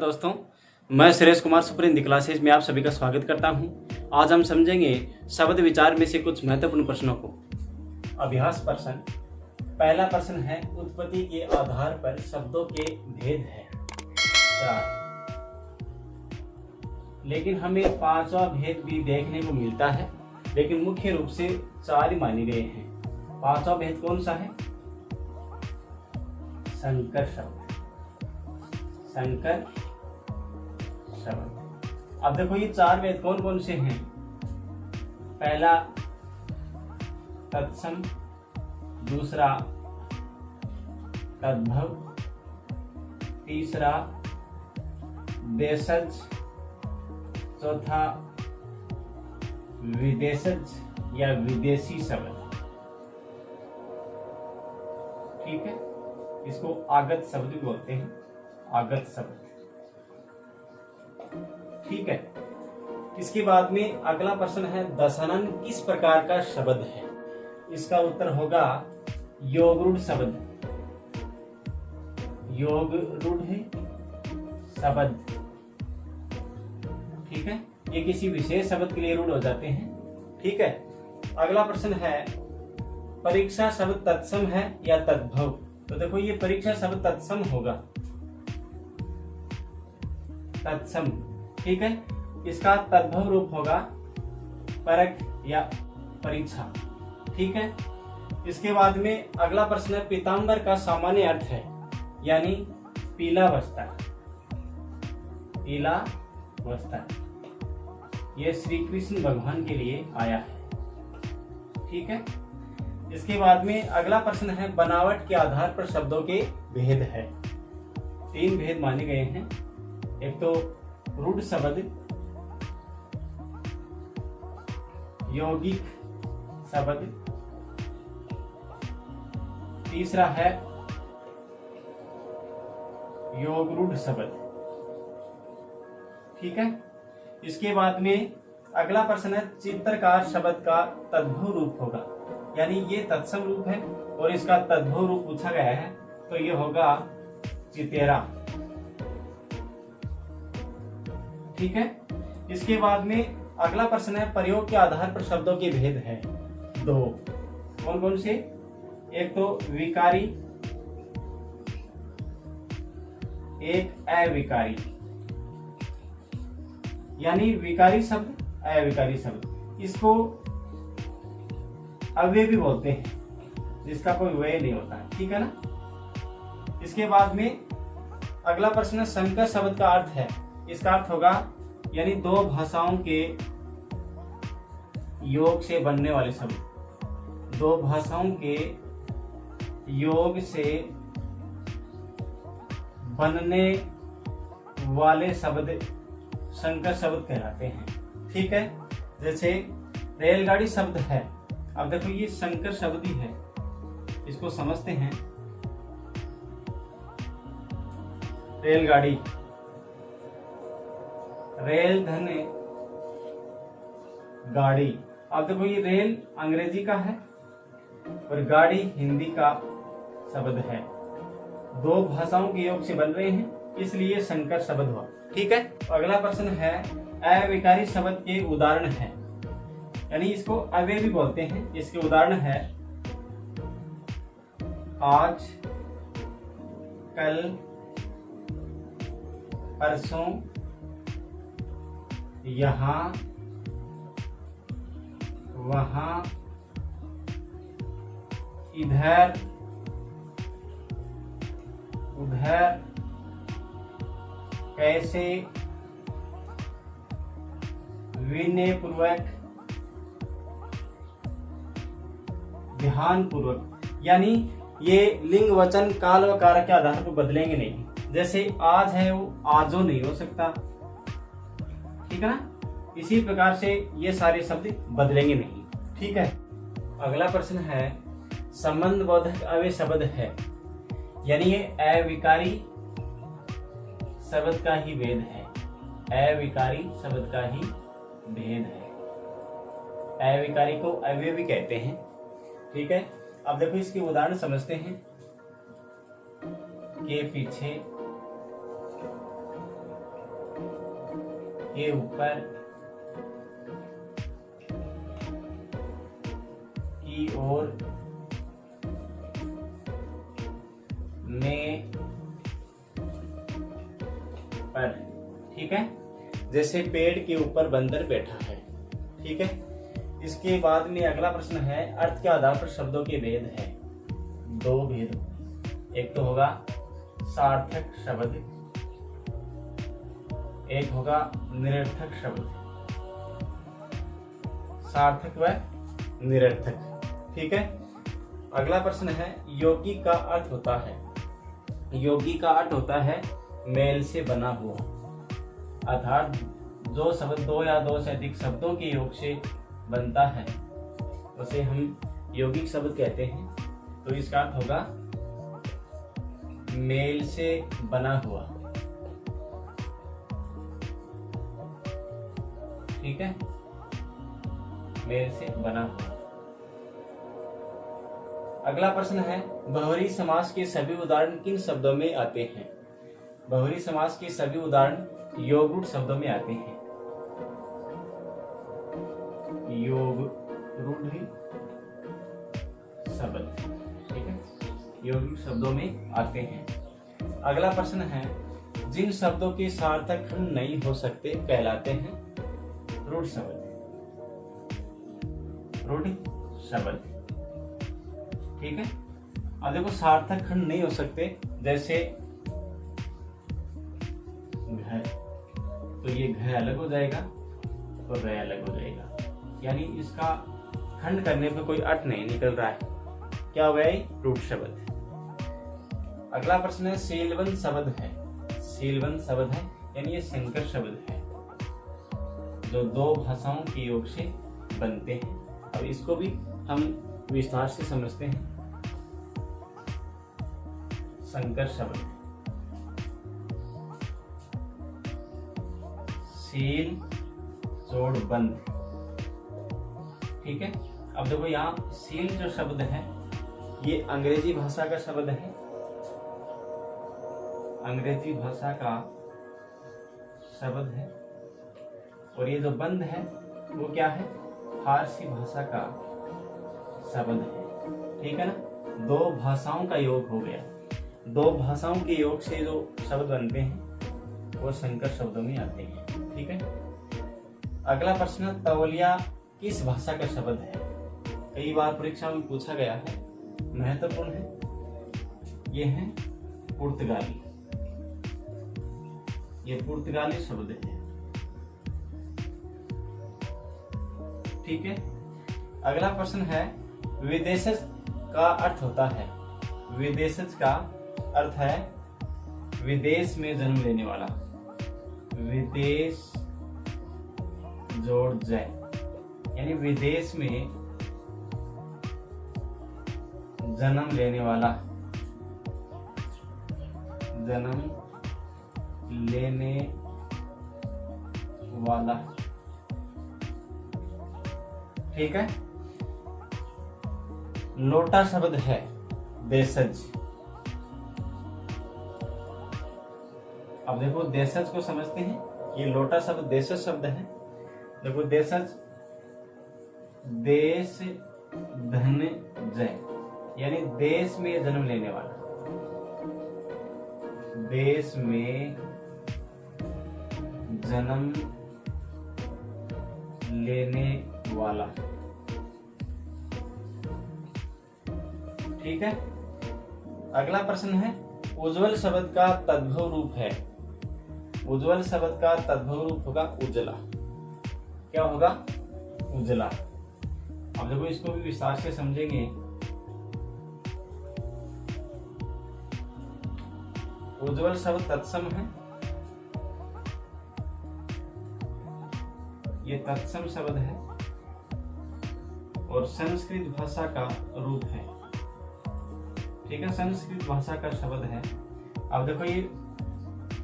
दोस्तों, मैं Suresh Kumar super Hindi classes में आप सभी का स्वागत करता हूं। आज हम समझेंगे शब्द विचार में से कुछ महत्वपूर्ण प्रश्नों को। अभ्यास प्रश्न। पहला प्रश्न है, उत्पत्ति के आधार पर शब्दों के भेद है 4, लेकिन हमें पांचवा भेद भी देखने को मिलता है, लेकिन मुख्य रूप से 4 ही माने गए हैं। पांचवा भेद कौन सा है? संकर शब्द। संकर शब्द। अब देखो ये 4 भेद कौन कौन से हैं? पहला तत्सम, दूसरा तद्भव, तीसरा देशज, चौथा विदेशज या विदेशी शब्द। ठीक है, इसको आगत शब्द भी बोलते हैं, आगत शब्द। ठीक है, इसके बाद में अगला प्रश्न है, दशनन किस प्रकार का शब्द है? इसका उत्तर होगा योगरूढ़ शब्द। योगरूढ़ शब्द। ठीक है, ये किसी विशेष शब्द के लिए रूढ़ हो जाते हैं। ठीक है, अगला प्रश्न है, परीक्षा शब्द तत्सम है या तद्भव? तो देखो ये परीक्षा शब्द तत्सम होगा, तत्सम। ठीक है, इसका तद्भव रूप होगा परख या परीक्षा। ठीक है, इसके बाद में अगला प्रश्न है, पीतांबर का सामान्य अर्थ है, यानी पीला वस्त्र। पीला वस्त्र ये श्री कृष्ण भगवान के लिए आया है। ठीक है, इसके बाद में अगला प्रश्न है, बनावट के आधार पर शब्दों के भेद है। 3 भेद माने गए हैं। एक तो रूढ़ शब्द, यौगिक शब्द, तीसरा है योगरूढ़ शब्द। ठीक है, इसके बाद में अगला प्रश्न है, चित्रकार शब्द का तद्भव रूप होगा, यानी ये तत्सम रूप है और इसका तद्भव रूप पूछा गया है, तो ये होगा चितेरा। ठीक है, इसके बाद में अगला प्रश्न है, प्रयोग के आधार पर शब्दों के भेद है 2। कौन कौन से? एक तो विकारी, एक अविकारी। यानी विकारी शब्द, अविकारी शब्द। इसको अव्यय भी बोलते हैं, जिसका कोई व्यय नहीं होता है। ठीक है ना। इसके बाद में अगला प्रश्न, संकर शब्द का अर्थ है। इसका अर्थ होगा यानी 2 भाषाओं के योग से बनने वाले शब्द। 2 भाषाओं के योग से बनने वाले शब्द संकर शब्द कहलाते हैं। ठीक है, जैसे रेलगाड़ी शब्द है। अब देखो ये संकर शब्द ही है, इसको समझते हैं। रेलगाड़ी, रेल धने गाड़ी। अब देखो ये रेल अंग्रेजी का है और गाड़ी हिंदी का शब्द है। 2 भाषाओं के योग से बन रहे हैं, इसलिए संकर शब्द हुआ। ठीक है, अगला प्रश्न है, अविकारी शब्द के उदाहरण है, यानी इसको अव्यय भी बोलते हैं। इसके उदाहरण है आज, कल, परसों, यहाँ, वहां, इधर, उधर, कैसे, विनय पूर्वक, ध्यान पूर्वक। यानी ये लिंग वचन काल व कारक के आधार पर बदलेंगे नहीं। जैसे आज है वो आजो नहीं हो सकता। ठीक है ना। इसी प्रकार से ये सारे शब्द बदलेंगे नहीं। ठीक है, अगला प्रश्न है, संबंध बोधक अव्यय शब्द है, यानी ये अविकारी शब्द का ही भेद है। अविकारी शब्द का ही भेद है। अविकारी को अव्यय भी कहते हैं। ठीक है, अब देखो इसके उदाहरण समझते हैं। के पीछे के ऊपर की ओर में पर। ठीक है, जैसे पेड़ के ऊपर बंदर बैठा है। ठीक है, इसके बाद में अगला प्रश्न है, अर्थ के आधार पर शब्दों के भेद है। दो भेद, एक तो होगा सार्थक शब्द, एक होगा निरर्थक शब्द। सार्थक व निरर्थक। ठीक है, अगला प्रश्न है, योगी का अर्थ होता है। योगी का अर्थ होता है मेल से बना हुआ, अर्थात जो शब्द दो या दो से अधिक शब्दों के योग से बनता है उसे हम यौगिक शब्द कहते हैं। तो इसका अर्थ होगा मेल से बना हुआ। ठीक है, मेल से बना हुआ। अगला प्रश्न है, बहुवरी समास के सभी उदाहरण किन शब्दों में आते हैं? बहुवरी समास के सभी उदाहरण योग रूढ़ शब्दों में आते हैं। योग रूढ़ शब्द। ठीक है, योग रूढ़ शब्दों में आते हैं। अगला प्रश्न है, जिन शब्दों के सार्थक खंड नहीं हो सकते कहलाते हैं रूढ़ शब्द। रूढ़ शब्द। ठीक है, अब देखो सार्थक खंड नहीं हो सकते, जैसे घर, तो ये घर अलग हो जाएगा तो ग अलग हो जाएगा, यानी इसका खंड करने पे कोई अर्थ नहीं निकल रहा है। क्या हो गया? रूढ़ शब्द। अगला प्रश्न है, सीलबंद शब्द है। सीलबंद शब्द है यानी ये संकर शब्द है जो दो भाषाओं के योग से बनते हैं। अब इसको भी हम विस्तार से समझते हैं। संकर शब्द, सील जोड़ बंद। ठीक है, अब देखो यहाँ सील जो शब्द है ये अंग्रेजी भाषा का शब्द है। अंग्रेजी भाषा का शब्द है, और ये जो बंद है वो क्या है? फारसी भाषा का शब्द है। ठीक है ना, दो भाषाओं का योग हो गया। दो भाषाओं के योग से जो शब्द बनते हैं वो संकर शब्दों में आते हैं। ठीक है, अगला प्रश्न, तौलिया किस भाषा का शब्द है? कई बार परीक्षा में पूछा गया है, महत्वपूर्ण है। ये है पुर्तगाली। ये पुर्तगाली शब्द है। ठीक है, अगला प्रश्न है, विदेशज का अर्थ होता है। विदेशज का अर्थ है विदेश में जन्म लेने वाला। विदेश जोड़ जय, यानी विदेश में जन्म लेने वाला। जन्म लेने वाला। ठीक है, लोटा शब्द है देशज। अब देखो देशज को समझते हैं। ये लोटा शब्द देशज शब्द है। देखो देशज, देश धन जय, यानी देश में जन्म लेने वाला। देश में जन्म लेने वाला। ठीक है, अगला प्रश्न है, उज्ज्वल शब्द का तद्भव रूप है। उज्ज्वल शब्द का तद्भव रूप होगा उजला। क्या होगा? उजला। अब देखो इसको भी विस्तार से समझेंगे। उज्ज्वल शब्द तत्सम है। ये तत्सम शब्द है और संस्कृत भाषा का रूप है। ठीक है, संस्कृत भाषा का शब्द है। अब देखो ये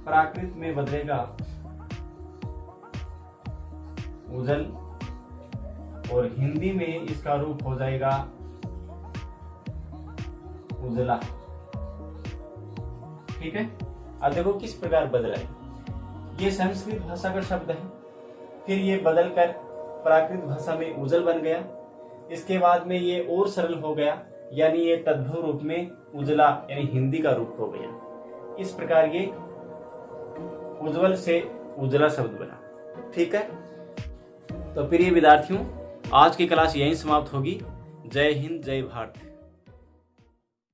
प्राकृत में बदलेगा उजल, और हिंदी में इसका रूप हो जाएगा उजला। ठीक है, अब देखो किस प्रकार बदला है। ये संस्कृत भाषा का शब्द है फिर ये बदलकर प्राकृत भाषा में उज्जवल बन गया। इसके बाद में ये और सरल हो गया, यानी ये तद्भव रूप में उजला यानी हिंदी का रूप हो गया। इस प्रकार ये उज्जवल से उजला शब्द बना। ठीक है, तो प्रिय विद्यार्थियों, आज की क्लास यहीं समाप्त होगी। जय हिंद, जय भारत।